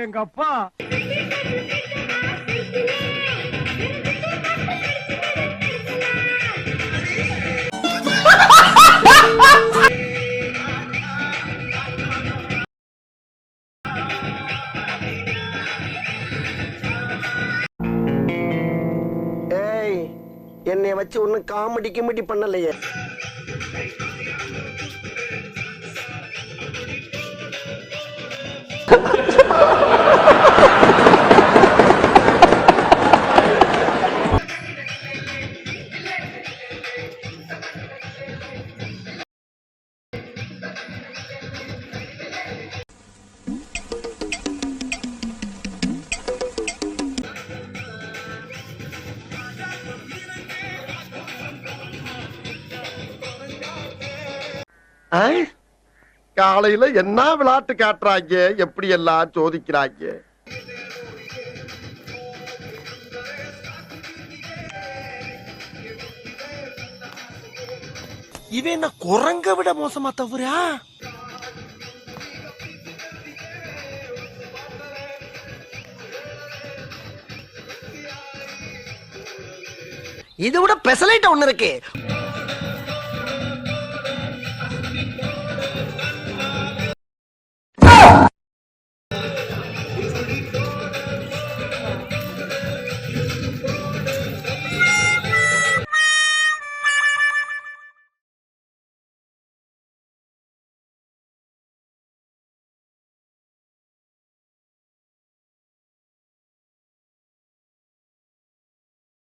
எங்க அப்பா என்னை வச்சு ஒன்னும் காமெடி கிமெடி பண்ணலையே. காலையில என்ன விளையாட்டு காட்டுறாங்க, எப்படி எல்லாம் சோதிக்கிறாங்க. இவன் என்ன குரங்க விட மோசமா தவறா? இது விட பெசலைட் ஒண்ணு இருக்கு.